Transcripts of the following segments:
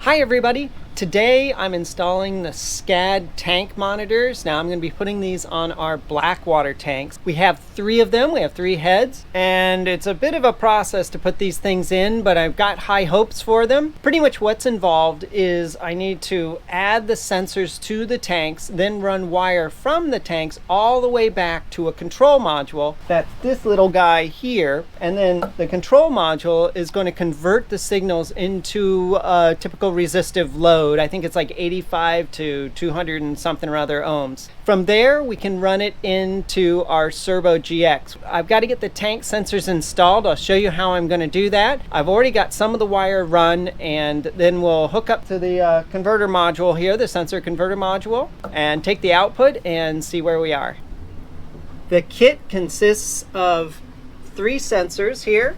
Hi everybody! Today I'm installing the SCAD tank monitors. Now I'm going to be putting these on our Blackwater tanks. We have 3 of them, we have 3 heads, and it's a bit of a process to put these things in, but I've got high hopes for them. Pretty much what's involved is I need to add the sensors to the tanks, then run wire from the tanks all the way back to a control module. That's this little guy here, and then the control module is going to convert the signals into a typical resistive load. I think it's like 85 to 200 and something or other ohms. From there, we can run it into our Cerbo GX. I've got to get the tank sensors installed. I'll show you how I'm going to do that. I've already got some of the wire run, and then we'll hook up to the converter module here, the sensor converter module, and take the output and see where we are. The kit consists of 3 sensors here.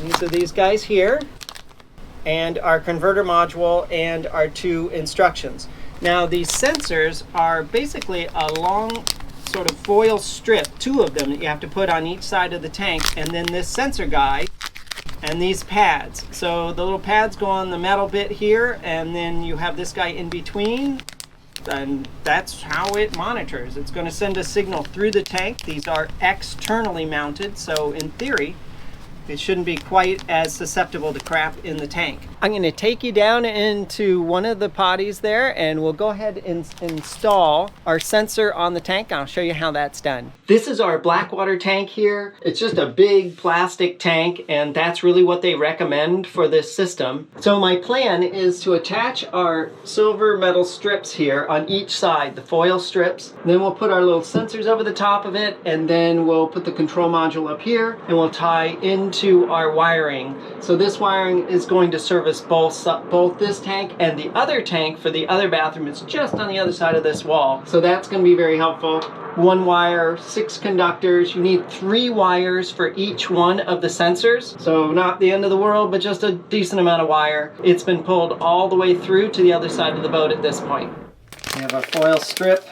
These are these guys here, and our converter module and our 2 instructions. Now these sensors are basically a long sort of foil strip, 2 of them that you have to put on each side of the tank, and then this sensor guy and these pads. So the little pads go on the metal bit here, and then you have this guy in between, and that's how it monitors. It's going to send a signal through the tank. These are externally mounted, so in theory it shouldn't be quite as susceptible to crap in the tank. I'm going to take you down into one of the potties there, and we'll go ahead and install our sensor on the tank. I'll show you how that's done. This is our Blackwater tank here. It's just a big plastic tank, and that's really what they recommend for this system. So my plan is to attach our silver metal strips here on each side, the foil strips. Then we'll put our little sensors over the top of it, and then we'll put the control module up here, and we'll tie into our wiring. So this wiring is going to service both this tank and the other tank for the other bathroom. It's just on the other side of this wall. So that's going to be very helpful. 1 wire, 6 conductors. You need 3 wires for each one of the sensors. So not the end of the world, but just a decent amount of wire. It's been pulled all the way through to the other side of the boat at this point. We have our foil strip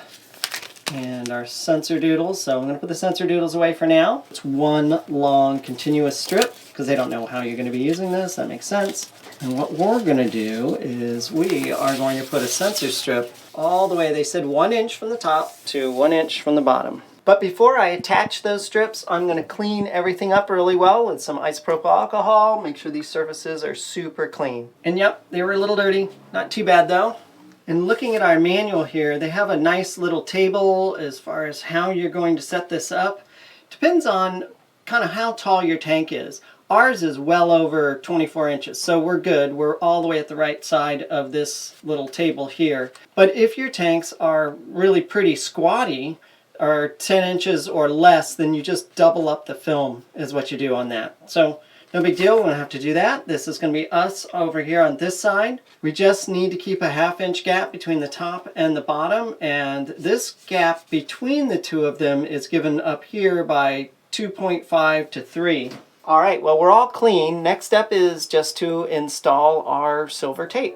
and our sensor doodles. So I'm going to put the sensor doodles away for now. It's 1 long continuous strip because they don't know how you're going to be using this. That makes sense. And what we're going to do is we are going to put a sensor strip all the way, they said 1 inch from the top to 1 inch from the bottom. But before I attach those strips, I'm going to clean everything up really well with some isopropyl alcohol. Make sure these surfaces are super clean. And yep, they were a little dirty. Not too bad though. And looking at our manual here, they have a nice little table as far as how you're going to set this up. Depends on kind of how tall your tank is. Ours is well over 24 inches, so we're good. We're all the way at the right side of this little table here. But if your tanks are really pretty squatty, or 10 inches or less, then you just double up the film is what you do on that. So no big deal, we don't have to do that. This is going to be us over here on this side. We just need to keep a 1/2 inch gap between the top and the bottom, and this gap between the 2 of them is given up here by 2.5 to 3. All right, well, we're all clean. Next step is just to install our silver tape.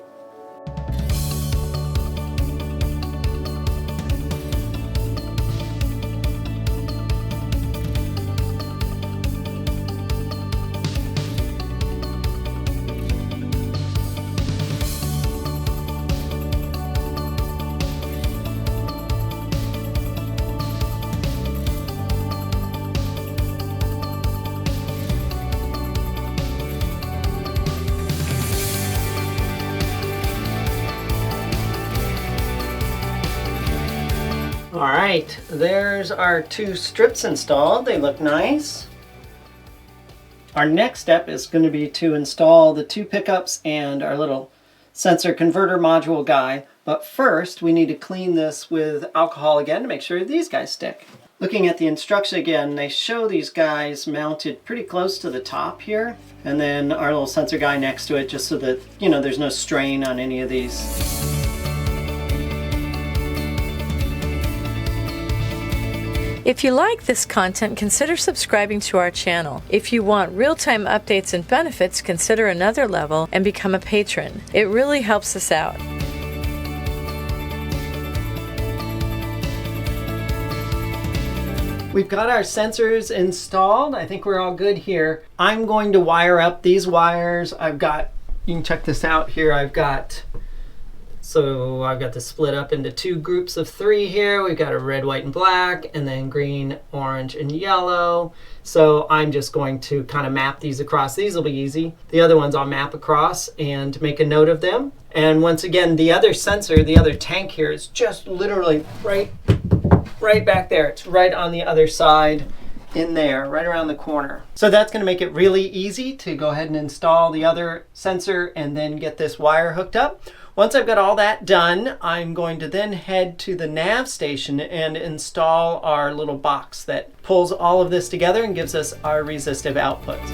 Alright, there's our 2 strips installed. They look nice. Our next step is going to be to install the 2 pickups and our little sensor converter module guy. But first, we need to clean this with alcohol again to make sure these guys stick. Looking at the instructions again, they show these guys mounted pretty close to the top here. And then our little sensor guy next to it, just so that, you know, there's no strain on any of these. If you like this content, consider subscribing to our channel. If you want real-time updates and benefits, consider another level and become a patron. It really helps us out. We've got our sensors installed. I think we're all good here. I'm going to wire up these wires. You can check this out here. I've got So I've got this split up into two groups of three here. We've got a red, white, and black, and then green, orange, and yellow. So I'm just going to kind of map these across. These will be easy. The other ones I'll map across and make a note of them. And once again, the other sensor, the other tank here is just literally right back there. It's right on the other side in there, right around the corner. So that's going to make it really easy to go ahead and install the other sensor and then get this wire hooked up. Once I've got all that done, I'm going to then head to the nav station and install our little box that pulls all of this together and gives us our resistive outputs.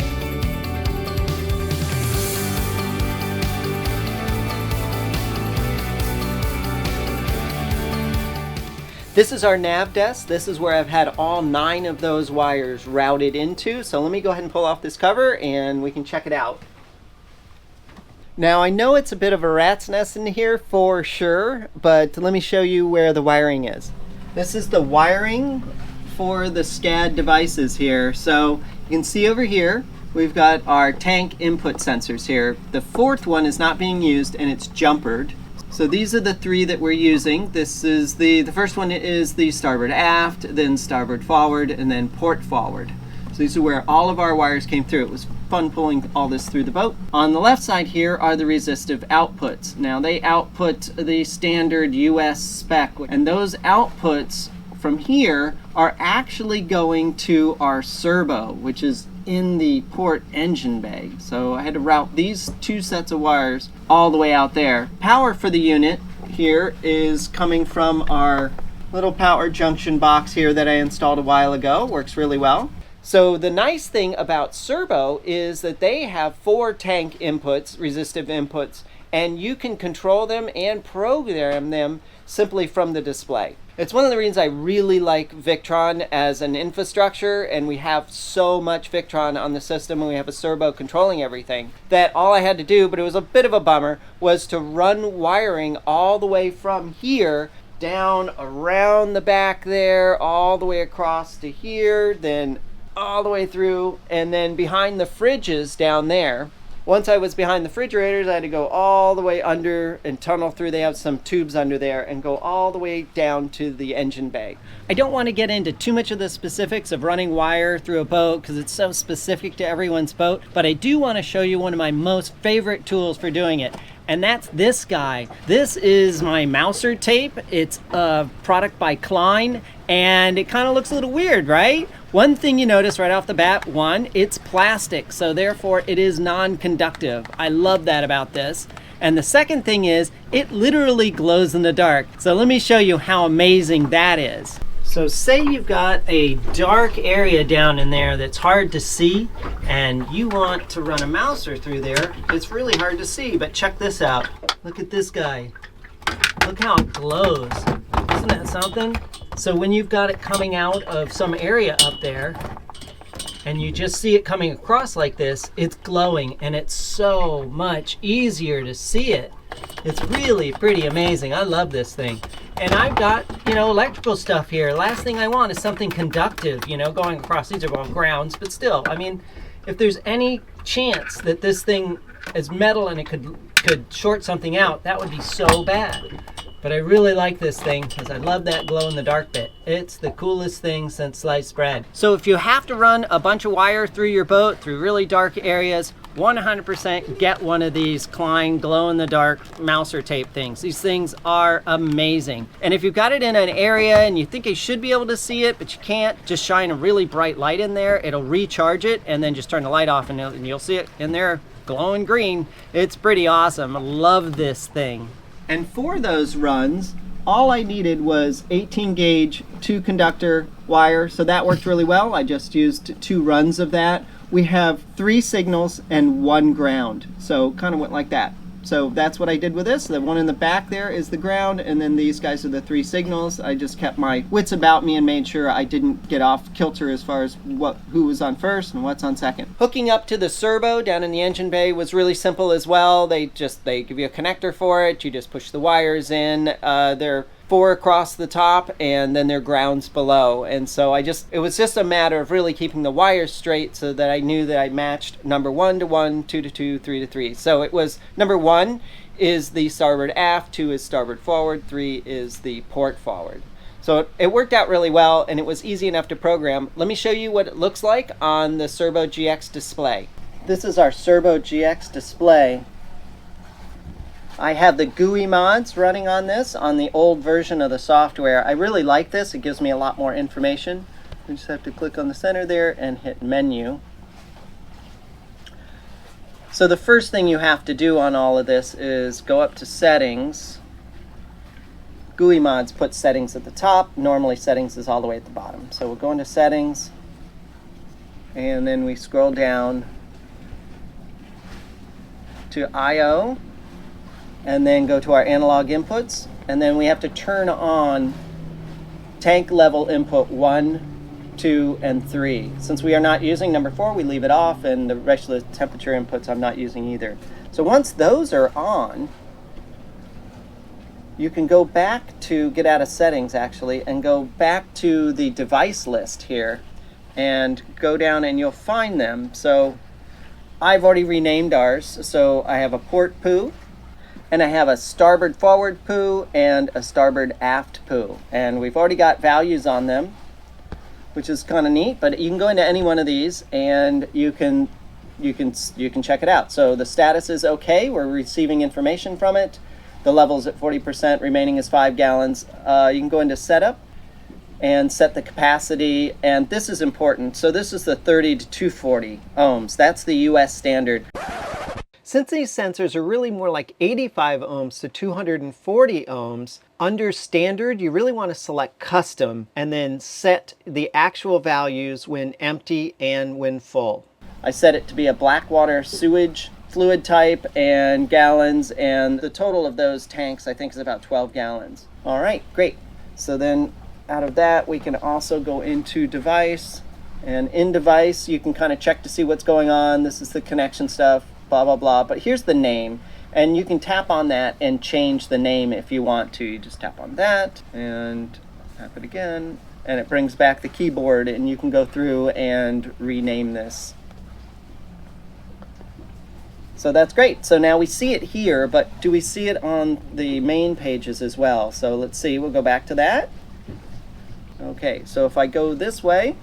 This is our nav desk. This is where I've had all 9 of those wires routed into. So let me go ahead and pull off this cover and we can check it out. Now I know it's a bit of a rat's nest in here for sure, but let me show you where the wiring is. This is the wiring for the SCAD devices here. So you can see over here, we've got our tank input sensors here. The 4th one is not being used and it's jumpered. So these are the 3 that we're using. This is the first one is the starboard aft, then starboard forward, and then port forward. So these are where all of our wires came through. It was fun pulling all this through the boat. On the left side here are the resistive outputs. Now they output the standard US spec, and those outputs from here are actually going to our Cerbo, which is in the port engine bay. So I had to route these 2 sets of wires all the way out there. Power for the unit here is coming from our little power junction box here that I installed a while ago. Works really well. So the nice thing about Cerbo is that they have 4 tank inputs, resistive inputs, and you can control them and program them simply from the display. It's one of the reasons I really like Victron as an infrastructure, and we have so much Victron on the system and we have a Cerbo controlling everything, that all I had to do, but it was a bit of a bummer, was to run wiring all the way from here down around the back there, all the way across to here, then all the way through, and then behind the fridges down there. Once I was behind the refrigerators, I had to go all the way under and tunnel through. They have some tubes under there and go all the way down to the engine bay. I don't want to get into too much of the specifics of running wire through a boat because it's so specific to everyone's boat, but I do want to show you one of my most favorite tools for doing it. And that's this guy. This is my mouser tape. It's a product by Klein, and it kind of looks a little weird, right? One thing you notice right off the bat, one, it's plastic, so therefore it is non-conductive. I love that about this. And the second thing is, it literally glows in the dark. So let me show you how amazing that is. So say you've got a dark area down in there that's hard to see, and you want to run a mouser through there. It's really hard to see, but check this out. Look at this guy. Look how it glows. Isn't that something? So when you've got it coming out of some area up there, and you just see it coming across like this, it's glowing, and it's so much easier to see it. It's really pretty amazing. I love this thing. And I've got, electrical stuff here. Last thing I want is something conductive, going across. These are all grounds, but still, I mean, if there's any chance that this thing is metal and it could short something out, that would be so bad. But I really like this thing because I love that glow in the dark bit. It's the coolest thing since sliced bread. So if you have to run a bunch of wire through your boat, through really dark areas, 100% get one of these Klein glow in the dark mouser tape things. These things are amazing. And if you've got it in an area and you think you should be able to see it, but you can't, just shine a really bright light in there. It'll recharge it, and then just turn the light off and you'll see it in there glowing green. It's pretty awesome. I love this thing. And for those runs, all I needed was 18 gauge 2 conductor wire, so that worked really well. I just used 2 runs of that. We have 3 signals and 1 ground, so kind of went like that. So that's what I did with this. The one in the back there is the ground, and then these guys are the 3 signals. I just kept my wits about me and made sure I didn't get off kilter as far as who was on first and what's on second. Hooking up to the Cerbo down in the engine bay was really simple as well. They give you a connector for it. You just push the wires in. They're 4 across the top, and then their grounds below. And so it was just a matter of really keeping the wires straight so that I knew that I matched number 1 to 1, 2 to 2, 3 to 3. So it was number 1 is the starboard aft, 2 is starboard forward, 3 is the port forward. So it worked out really well, and it was easy enough to program. Let me show you what it looks like on the Cerbo GX display. This is our Cerbo GX display. I have the GUI mods running on this on the old version of the software. I really like this. It gives me a lot more information. We just have to click on the center there and hit menu. So the first thing you have to do on all of this is go up to settings. GUI mods put settings at the top. Normally settings is all the way at the bottom. So we'll go into settings, and then we scroll down to I/O, and then go to our analog inputs, and then we have to turn on tank level input 1, 2, and 3. Since we are not using number 4, we leave it off, and the rest of the temperature inputs I'm not using either. So once those are on, you can go back to, get out of settings actually, and go back to the device list here and go down and you'll find them. So I've already renamed ours. So I have a port poo, and I have a starboard forward poo and a starboard aft poo. And we've already got values on them, which is kind of neat, but you can go into any one of these and you can check it out. So the status is okay, we're receiving information from it. The level's at 40%, remaining is 5 gallons. You can go into setup and set the capacity, and this is important. So this is the 30 to 240 ohms. That's the US standard. Since these sensors are really more like 85 ohms to 240 ohms, under standard, you really want to select custom and then set the actual values when empty and when full. I set it to be a black water sewage fluid type and gallons, and the total of those tanks I think is about 12 gallons. All right, great. So then out of that we can also go into device, and in device you can kind of check to see what's going on. This is the connection stuff, blah blah blah, but here's the name, and you can tap on that and change the name if you want to. You just tap on that and tap it again, and it brings back the keyboard, and you can go through and rename this. So that's great. So now we see it here, but do we see it on the main pages as well? So let's see, we'll go back to that. Okay, so if I go this way,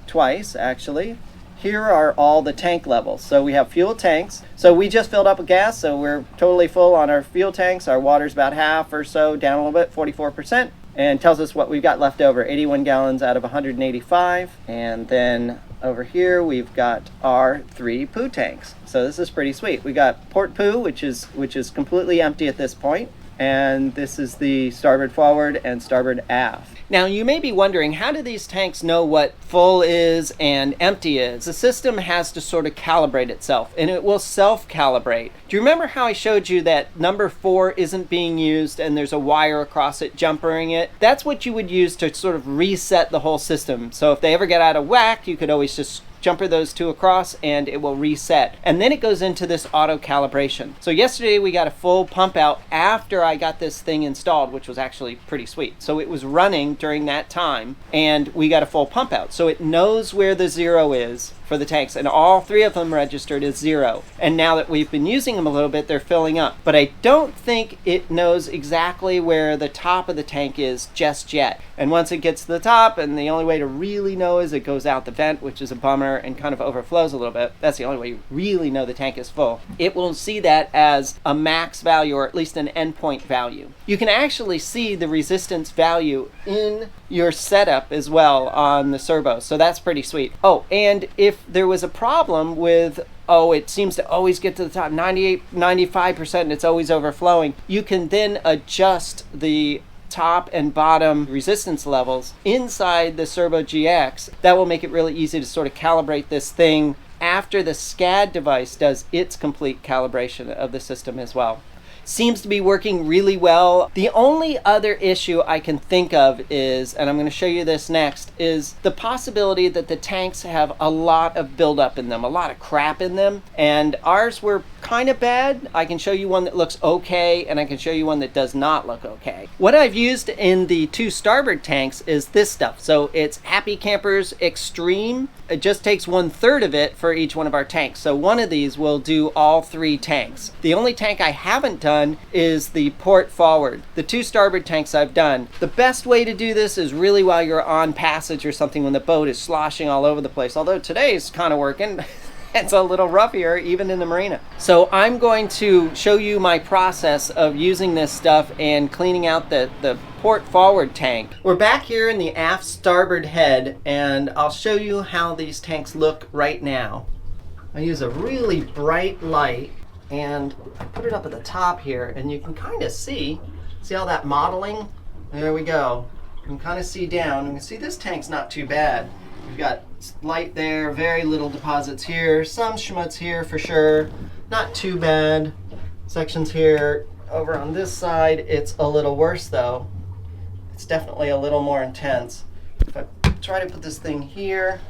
twice actually, here are all the tank levels. So we have fuel tanks. So we just filled up with gas, so we're totally full on our fuel tanks. Our water's about half or so, down a little bit, 44%, and tells us what we've got left over, 81 gallons out of 185. And then over here we've got our 3 poo tanks. So this is pretty sweet. We got port poo, which is completely empty at this point, and this is the starboard forward and starboard aft. Now you may be wondering, how do these tanks know what full is and empty is? The system has to sort of calibrate itself, and it will self-calibrate. Do you remember how I showed you that number 4 isn't being used and there's a wire across it jumpering it? That's what you would use to sort of reset the whole system. So if they ever get out of whack, you could always just jumper those 2 across and it will reset. And then it goes into this auto calibration. So yesterday we got a full pump out after I got this thing installed, which was actually pretty sweet. So it was running during that time and we got a full pump out. So it knows where the 0 is for the tanks, and all 3 of them registered as 0. And now that we've been using them a little bit, they're filling up. But I don't think it knows exactly where the top of the tank is just yet. And once it gets to the top, and the only way to really know is it goes out the vent, which is a bummer and kind of overflows a little bit. That's the only way you really know the tank is full. It will see that as a max value, or at least an endpoint value. You can actually see the resistance value in your setup as well on the Cerbo, so that's pretty sweet. Oh, and if there was a problem with, oh, it seems to always get to the top, 98, 95%, and it's always overflowing, you can then adjust the top and bottom resistance levels inside the Cerbo GX. That will make it really easy to sort of calibrate this thing after the SCAD device does its complete calibration of the system as well. Seems to be working really well. The only other issue I can think of is, and I'm going to show you this next, is the possibility that the tanks have a lot of buildup in them, a lot of crap in them, and ours were kind of bad. I can show you one that looks okay, and I can show you one that does not look okay. What I've used in the 2 starboard tanks is this stuff. So it's Happy Campers Extreme. It just takes 1/3 of it for each one of our tanks. So one of these will do all 3 tanks. The only tank I haven't done is the port forward. The 2 starboard tanks I've done. The best way to do this is really while you're on passage or something when the boat is sloshing all over the place. Although today's kind of working. It's a little roughier even in the marina. So I'm going to show you my process of using this stuff and cleaning out the port forward tank. We're back here in the aft starboard head, and I'll show you how these tanks look right now. I use a really bright light, and I put it up at the top here, and you can kind of see all that modeling? There we go. You can kind of see down. You can see this tank's not too bad. We've got light there, very little deposits here, some schmutz here for sure, not too bad. Sections here. Over on this side, it's a little worse though. It's definitely a little more intense. If I try to put this thing here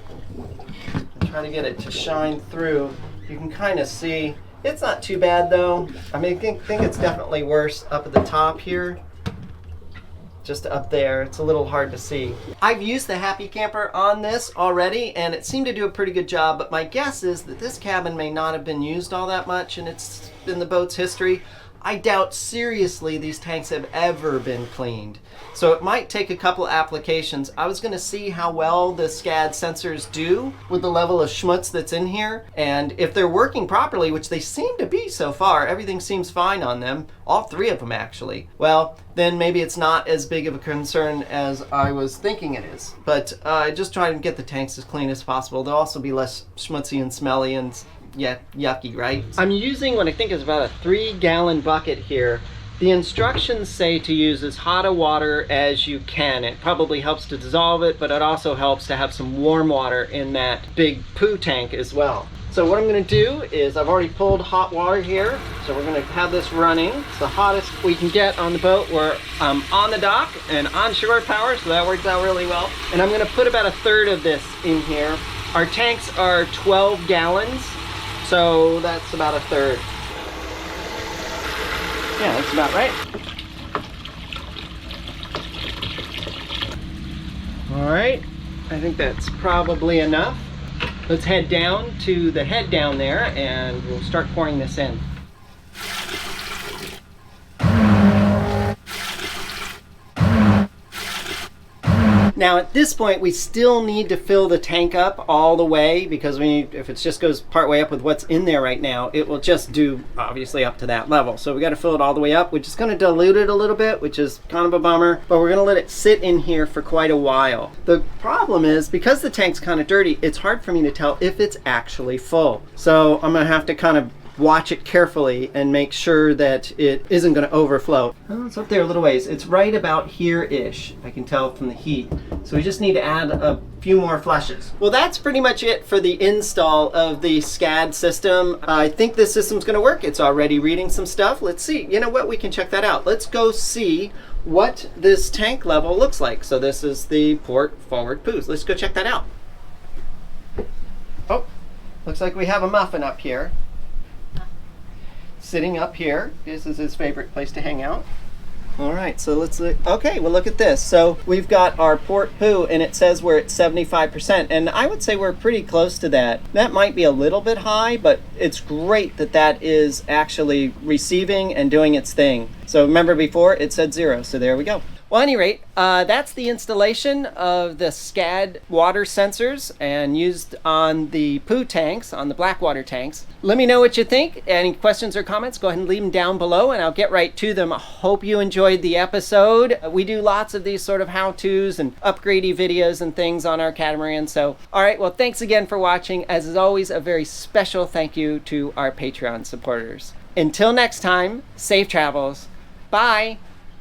and try to get it to shine through, you can kind of see it's not too bad though. I mean, I think it's definitely worse up at the top here. Just up there, it's a little hard to see. I've used the Happy Camper on this already, and it seemed to do a pretty good job, but my guess is that this cabin may not have been used all that much, and it's in the boat's history. I doubt seriously these tanks have ever been cleaned. So it might take a couple applications. I was gonna see how well the SCAD sensors do with the level of schmutz that's in here. And if they're working properly, which they seem to be so far, everything seems fine on them, all 3 of them actually, well, then maybe it's not as big of a concern as I was thinking it is. But just try to get the tanks as clean as possible. They'll also be less schmutzy and smelly and yucky, right? I'm using what I think is about a 3-gallon bucket here. The instructions say to use as hot a water as you can. It probably helps to dissolve it, but it also helps to have some warm water in that big poo tank as well. So what I'm going to do is I've already pulled hot water here, so we're going to have this running. It's the hottest we can get on the boat. We're on the dock and on shore power, so that works out really well. And I'm going to put about 1/3 of this in here. Our tanks are 12 gallons, so that's about 1/3. Yeah, that's about right. All right, I think that's probably enough. Let's head down to the head down there and we'll start pouring this in. Now at this point, we still need to fill the tank up all the way because if it just goes part way up with what's in there right now, it will just do obviously up to that level. So we got to fill it all the way up, which is going to dilute it a little bit, which is kind of a bummer, but we're going to let it sit in here for quite a while. The problem is because the tank's kind of dirty, it's hard for me to tell if it's actually full. So I'm going to have to kind of watch it carefully and make sure that it isn't going to overflow. Oh, it's up there a little ways. It's right about here-ish. I can tell from the heat. So we just need to add a few more flushes. Well, that's pretty much it for the install of the SCAD system. I think this system's going to work. It's already reading some stuff. Let's see. You know what? We can check that out. Let's go see what this tank level looks like. So this is the port forward poos. Let's go check that out. Oh, looks like we have a muffin up here. Sitting up here. This is his favorite place to hang out. All right, so let's look. Okay, well look at this. So we've got our port poo and it says we're at 75%, and I would say we're pretty close to that. That might be a little bit high, but it's great that that is actually receiving and doing its thing. So remember before it said 0, so there we go. Well, at any rate, that's the installation of the SCAD water sensors and used on the poo tanks, on the black water tanks. Let me know what you think. Any questions or comments, go ahead and leave them down below and I'll get right to them. I hope you enjoyed the episode. We do lots of these sort of how-tos and upgradey videos and things on our catamaran. So, all right, well, thanks again for watching. As is always, a very special thank you to our Patreon supporters. Until next time, safe travels. Bye.